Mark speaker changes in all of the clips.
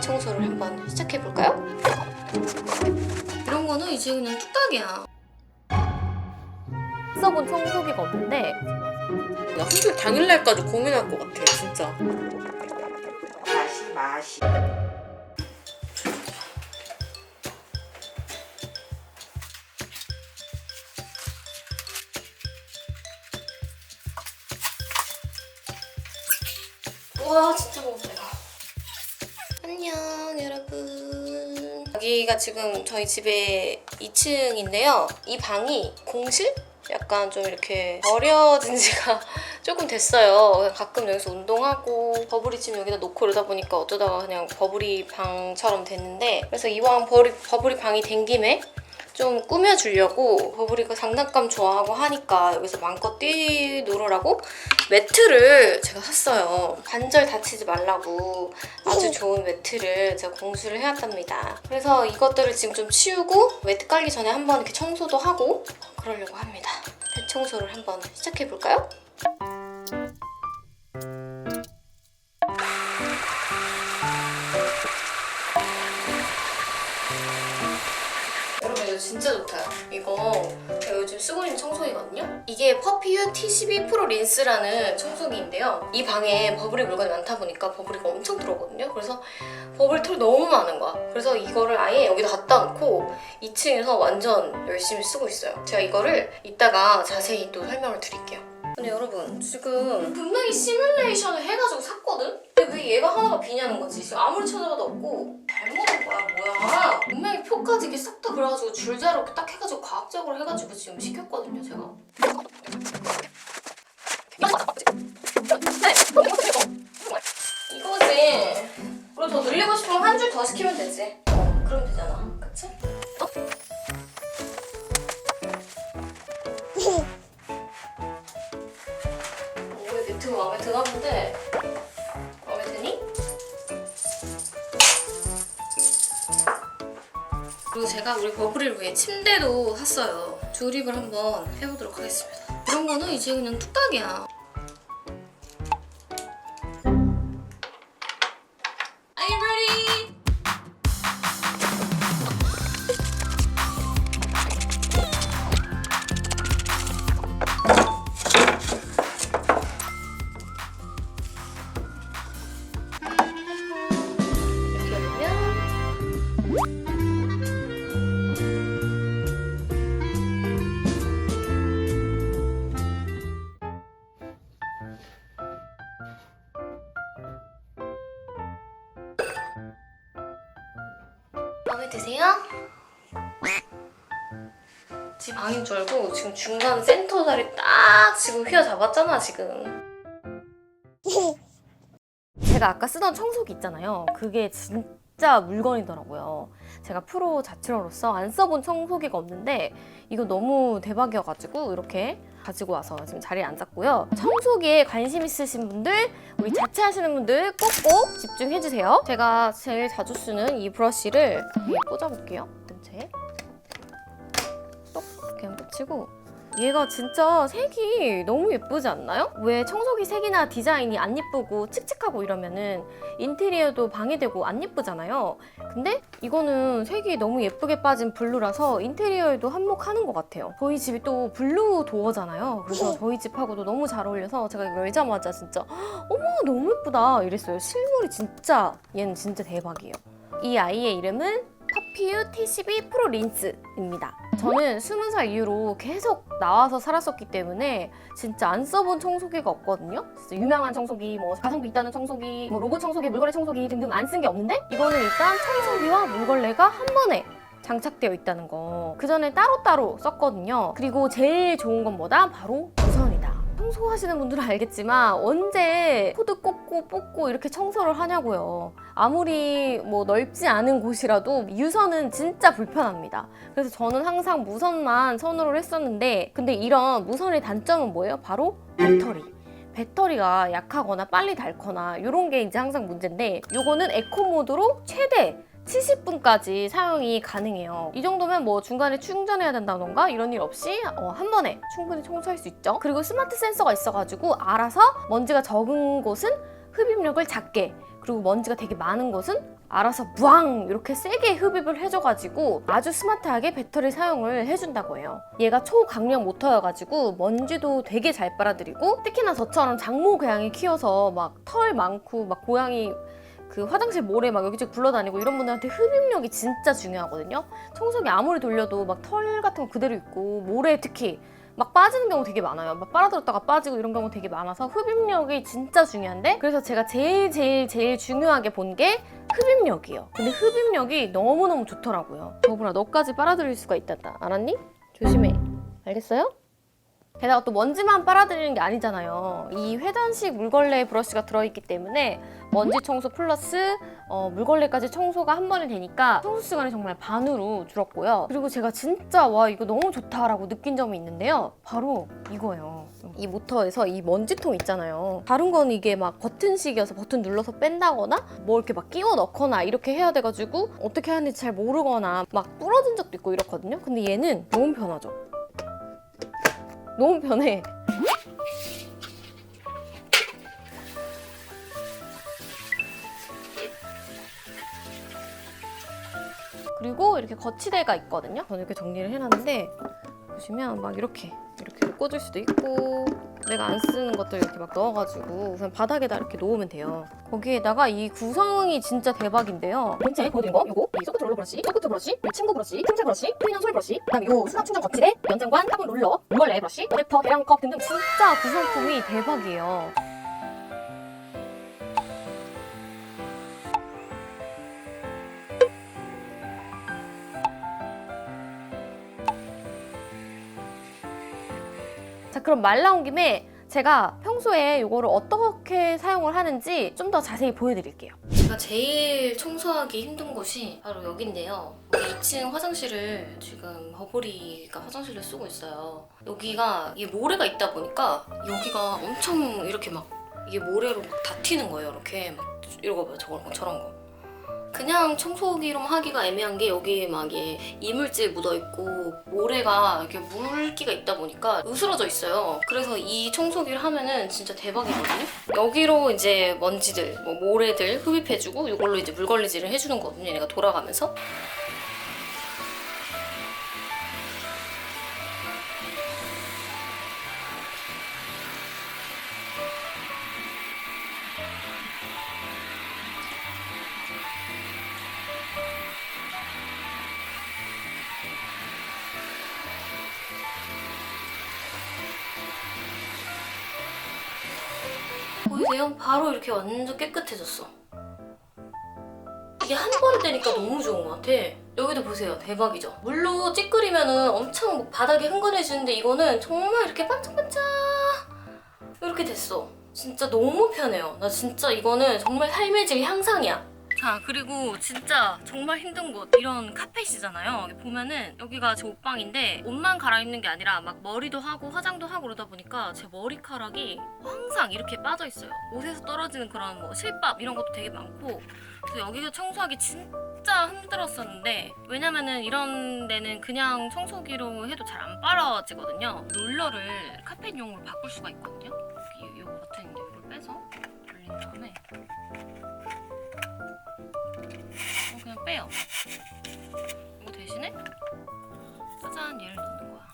Speaker 1: 대청소를 한번 시작해볼까요? 이런 거는 이제 그냥 뚝딱이야.
Speaker 2: 써본 청소기가 없는데
Speaker 1: 나 한줄 당일날까지 고민할 것 같아, 진짜.
Speaker 3: 맛이.
Speaker 1: 우와, 진짜 먹었다 이거. 안녕 여러분. 여기가 지금 저희 집의 2층인데요. 이 방이 공실? 약간 좀 이렇게 버려진 지가 조금 됐어요. 가끔 여기서 운동하고 버블이 지금 여기다 놓고 이러다 보니까 어쩌다가 그냥 버블이 방처럼 됐는데, 그래서 이왕 버블이 방이 된 김에 좀 꾸며주려고, 버블이가 장난감 좋아하고 하니까 여기서 마음껏 뛰놀으라고 매트를 제가 샀어요. 관절 다치지 말라고 아주 좋은 매트를 제가 공수를 해왔답니다. 그래서 이것들을 지금 좀 치우고 매트 깔기 전에 한번 이렇게 청소도 하고 그러려고 합니다. 대청소를 한번 시작해볼까요? 여러분 이거 진짜 좋다. 이거 제가 요즘 쓰고 있는 청소기거든요. 이게 퍼피유 T12 프로 린스라는 청소기인데요. 이 방에 버블이 물건이 많다 보니까 버블이가 엄청 들어오거든요. 그래서 버블 털이 너무 많은 거야. 그래서 이거를 아예 여기다 갖다 놓고 2층에서 완전 열심히 쓰고 있어요. 제가 이거를 이따가 자세히 또 설명을 드릴게요. 근데 여러분 지금 분명히 시뮬레이션을 해가지고 샀거든? 근데 왜 얘가 하나가 비냐는 거지. 지금 아무리 찾아봐도 없고 잘못한 거야 뭐야. 분명히 표까지 이렇게 싹 다 그래가지고 줄자로 이렇게 딱 해가지고 과학적으로 해가지고 지금 시켰거든요 제가. 이거지. 그리고 더 늘리고 싶으면 한 줄 더 시키면 되지. 그러면 되잖아. 그치? 왜 매트가 마음에 드나 본데? 마음에 드니? 그리고 제가 우리 버블이를 위해 침대도 샀어요. 조립을 한번 해보도록 하겠습니다. 이런 거는 이제 그냥 뚝딱이야. Are you ready? 이렇게 하면 마음에 드세요? 집 방인 줄 알고 지금 중간 센터 자리 딱 지금 휘어잡았잖아 지금.
Speaker 2: 제가 아까 쓰던 청소기 있잖아요. 그게 진짜 물건이더라고요. 제가 프로 자취러로서 안 써본 청소기가 없는데 이거 너무 대박이어가지고 이렇게 가지고 와서 지금 자리에 앉았고요. 청소기에 관심 있으신 분들, 우리 자취하시는 분들 꼭꼭 집중해주세요. 제가 제일 자주 쓰는 이 브러쉬를 여기에 꽂아볼게요. 근처에 쏙 이렇게 붙이고, 얘가 진짜 색이 너무 예쁘지 않나요? 왜 청소기 색이나 디자인이 안 예쁘고 칙칙하고 이러면은 인테리어도 방해되고 안 예쁘잖아요. 근데 이거는 색이 너무 예쁘게 빠진 블루라서 인테리어에도 한몫하는 것 같아요. 저희 집이 또 블루 도어잖아요. 그래서 저희 집하고도 너무 잘 어울려서 제가 이거 열자마자 진짜 어머 너무 예쁘다 이랬어요. 실물이 진짜 얘는 진짜 대박이에요. 이 아이의 이름은 퍼피유 T12 프로 린스입니다. 저는 20살 이후로 계속 나와서 살았었기 때문에 진짜 안 써본 청소기가 없거든요. 진짜 유명한 청소기, 뭐 가성비 있다는 청소기, 뭐 로봇 청소기, 물걸레 청소기 등등 안 쓴 게 없는데, 이거는 일단 청소기와 물걸레가 한 번에 장착되어 있다는 거. 그 전에 따로따로 썼거든요. 그리고 제일 좋은 건 뭐다? 바로 무선이다. 청소하시는 분들은 알겠지만 언제 코드 꽂고 뽑고 이렇게 청소를 하냐고요. 아무리 뭐 넓지 않은 곳이라도 유선은 진짜 불편합니다. 그래서 저는 항상 무선만 선호를 했었는데, 근데 이런 무선의 단점은 뭐예요? 바로 배터리. 배터리가 약하거나 빨리 닳거나 이런 게 이제 항상 문제인데, 요거는 에코 모드로 최대 70분까지 사용이 가능해요. 이 정도면 뭐 중간에 충전해야 된다던가 이런 일 없이 한 번에 충분히 청소할 수 있죠. 그리고 스마트 센서가 있어가지고 알아서 먼지가 적은 곳은 흡입력을 작게, 그리고 먼지가 되게 많은 곳은 알아서 부앙 이렇게 세게 흡입을 해줘가지고 아주 스마트하게 배터리 사용을 해준다고 해요. 얘가 초강력 모터여가지고 먼지도 되게 잘 빨아들이고, 특히나 저처럼 장모 고양이 키워서 막 털 많고 막 고양이 그 화장실 모래 막 여기저기 굴러다니고 이런 분들한테 흡입력이 진짜 중요하거든요. 청소기 아무리 돌려도 막 털 같은 거 그대로 있고 모래 특히 막 빠지는 경우 되게 많아요. 막 빨아들였다가 빠지고 이런 경우 되게 많아서 흡입력이 진짜 중요한데, 그래서 제가 제일 중요하게 본 게 흡입력이에요. 근데 흡입력이 너무너무 좋더라고요. 더불어 너까지 빨아들일 수가 있단다. 알았니? 조심해. 알겠어요? 게다가 또 먼지만 빨아들이는 게 아니잖아요. 이 회전식 물걸레 브러쉬가 들어있기 때문에 먼지 청소 플러스 물걸레까지 청소가 한 번에 되니까 청소 시간이 정말 반으로 줄었고요. 그리고 제가 진짜 와 이거 너무 좋다라고 느낀 점이 있는데요. 바로 이거예요. 이 모터에서 이 먼지통 있잖아요. 다른 건 이게 막 버튼식이어서 버튼 눌러서 뺀다거나 뭐 이렇게 막 끼워 넣거나 이렇게 해야 돼가지고 어떻게 하는지 잘 모르거나 막 부러진 적도 있고 이렇거든요. 근데 얘는 너무 편하죠. 너무 편해. 그리고 이렇게 거치대가 있거든요. 저는 이렇게 정리를 해놨는데 보시면 막 이렇게 꽂을 수도 있고, 내가 안 쓰는 것들 이렇게 막 넣어가지고 우선 바닥에다 이렇게 놓으면 돼요. 거기에다가 이 구성이 진짜 대박인데요. 본체 보여드린 거 요거, 이 소프트 롤러 브러쉬, 소프트 브러쉬, 침구 브러쉬, 틈새 브러쉬, 트윈형 솔 브러쉬, 그다음에 요 수납 충전 거치대, 연장관, 화분 롤러, 물걸레 브러쉬, 어댑터, 계량컵 등등 진짜 구성품이 대박이에요. 자, 그럼 말 나온 김에 제가 평소에 이거를 어떻게 사용을 하는지 좀 더 자세히 보여드릴게요. 제가 제일 청소하기 힘든 곳이 바로 여기인데요. 2층 화장실을 지금 버블이가 화장실을 쓰고 있어요. 여기가 이게 모래가 있다 보니까 여기가 엄청 이렇게 막 이게 모래로 막 다 튀는 거예요. 이렇게 막 이러고 봐요. 저런 거. 그냥 청소기로만 하기가 애매한 게 여기 막 이물질 묻어있고 모래가 이렇게 물기가 있다 보니까 으스러져 있어요. 그래서 이 청소기를 하면은 진짜 대박이거든요. 여기로 이제 먼지들, 뭐 모래들 흡입해주고 이걸로 이제 물걸레질을 해주는 거거든요. 얘가 돌아가면서. 보이세요? 바로 이렇게 완전 깨끗해졌어. 이게 한 번에 떼니까 너무 좋은 것 같아. 여기도 보세요. 대박이죠? 물로 찌끄리면은 엄청 뭐 바닥이 흥건해지는데 이거는 정말 이렇게 반짝반짝 이렇게 됐어. 진짜 너무 편해요. 나 진짜 이거는 정말 삶의 질 향상이야. 자, 그리고 진짜 정말 힘든 곳, 이런 카펫이잖아요. 여기 보면은 여기가 제 옷방인데 옷만 갈아입는 게 아니라 막 머리도 하고 화장도 하고 그러다 보니까 제 머리카락이 항상 이렇게 빠져 있어요. 옷에서 떨어지는 그런 뭐 실밥 이런 것도 되게 많고, 그래서 여기가 청소하기 진짜 힘들었었는데, 왜냐면은 이런 데는 그냥 청소기로 해도 잘 안 빨아지거든요. 롤러를 카펫용으로 바꿀 수가 있거든요. 여기 요거 같은 이걸 빼서 돌린 다음에 그냥 빼요. 이거 대신에 짜잔 얘를 넣는 거야.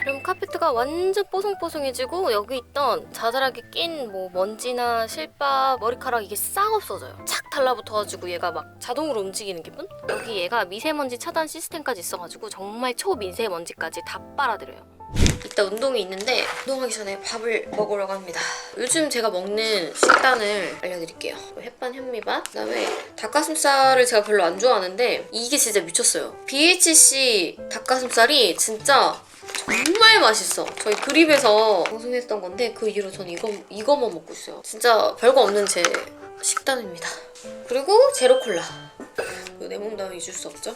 Speaker 2: 그럼 카페트가 완전 뽀송뽀송해지고 여기 있던 자잘하게 낀 뭐 먼지나 실밥, 머리카락 이게 싹 없어져요. 착 달라붙어가지고 얘가 막 자동으로 움직이는 기분? 여기 얘가 미세먼지 차단 시스템까지 있어가지고 정말 초미세먼지까지 다 빨아들여요. 이따 운동이 있는데 운동하기 전에 밥을 먹으려고 합니다. 요즘 제가 먹는 식단을 알려드릴게요. 햇반, 현미밥, 그다음에 닭가슴살을 제가 별로 안 좋아하는데 이게 진짜 미쳤어요. BHC 닭가슴살이 진짜 정말 맛있어. 저희 그립에서 방송했던 건데 그 이후로 저는 이거만 먹고 있어요. 진짜 별거 없는 제 식단입니다. 그리고 제로 콜라. 내 몸담이 잊을 수 없죠.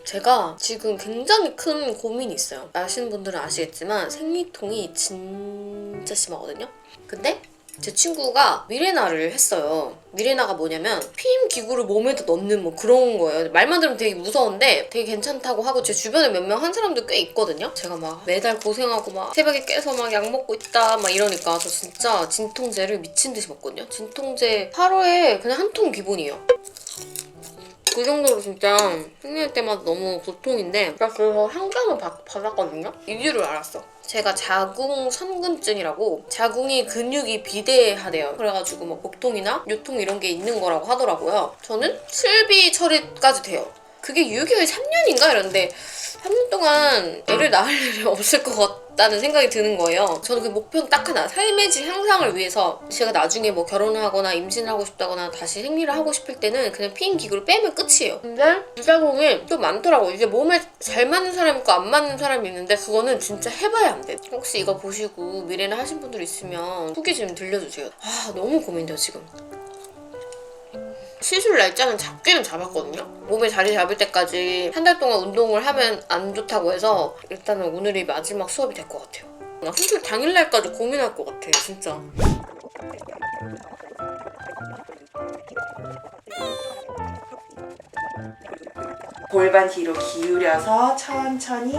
Speaker 2: 제가 지금 굉장히 큰 고민이 있어요. 아시는 분들은 아시겠지만 생리통이 진짜 심하거든요. 근데
Speaker 1: 제 친구가 미레나를 했어요. 미레나가 뭐냐면 피임 기구를 몸에다 넣는 뭐 그런 거예요. 말만 들으면 되게 무서운데 되게 괜찮다고 하고 제 주변에 몇 명 한 사람도 꽤 있거든요. 제가 막 매달 고생하고 막 새벽에 깨서 막 약 먹고 있다 막 이러니까 저 진짜 진통제를 미친 듯이 먹거든요. 진통제 하루에 그냥 한 통 기본이에요. 그 정도로 진짜 생리할 때마다 너무 고통인데 제가 그래서 항암을 받았거든요. 이유를 알았어. 제가 자궁 선근증이라고 자궁이 근육이 비대하대요. 그래가지고 뭐 복통이나 요통 이런 게 있는 거라고 하더라고요. 저는 실비 처리까지 돼요. 그게 유효기간이 3년인가 이랬는데 3년 동안 애를 낳을 일이 없을 것 같다는 생각이 드는 거예요. 저는 그 목표는 딱 하나, 삶의 질 향상을 위해서 제가 나중에 뭐 결혼을 하거나 임신을 하고 싶다거나 다시 생리를 하고 싶을 때는 그냥 피임 기구를 빼면 끝이에요. 근데 부작용이 좀 많더라고요. 이게 몸에 잘 맞는 사람이 있고 안 맞는 사람이 있는데 그거는 진짜 해봐야 안 돼. 혹시 이거 보시고 미래는 하신 분들 있으면 후기 좀 들려주세요. 아 너무 고민돼요 지금. 시술 날짜는 잡기는 잡았거든요. 몸에 자리 잡을 때까지 한 달 동안 운동을 하면 안 좋다고 해서 일단은 오늘이 마지막 수업이 될 것 같아요. 나 수술 당일날까지 고민할 것 같아 진짜.
Speaker 3: 골반 뒤로 기울여서 천천히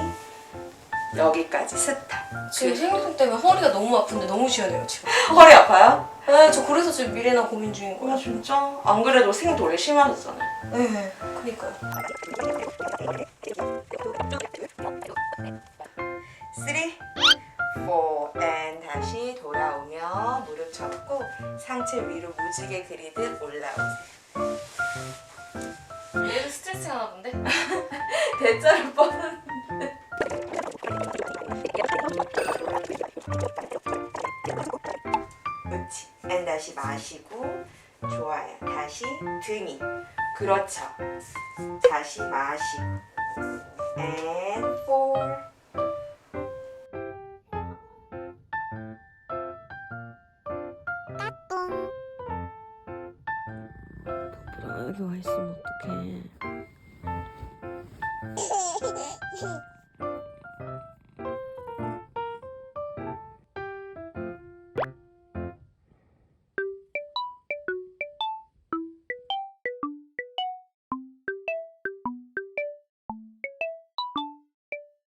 Speaker 3: 여기까지 스탑.
Speaker 1: 지금 생리통 때문에 허리가 너무 아픈데 너무 시원해요 지금.
Speaker 3: 허리 아파요?
Speaker 1: 네, 저 그래서 지금 미래나 고민 중인 거예요.
Speaker 3: 아 진짜? 안 그래도 생돌이 심하셨잖아요.
Speaker 1: 네, 그니까요.
Speaker 3: 3, 4, and 다시 돌아오며 무릎 접고 상체 위로 무지개 그리듯 올라오세요.
Speaker 1: 얘도 스트레칭 하나 본데?
Speaker 3: 대자로 뻗은. 그렇지. and 다시 마시고 좋아요. 다시 등이. 그렇죠. 다시 마시고 and 4.
Speaker 1: 여기 와 있으면 어떡해.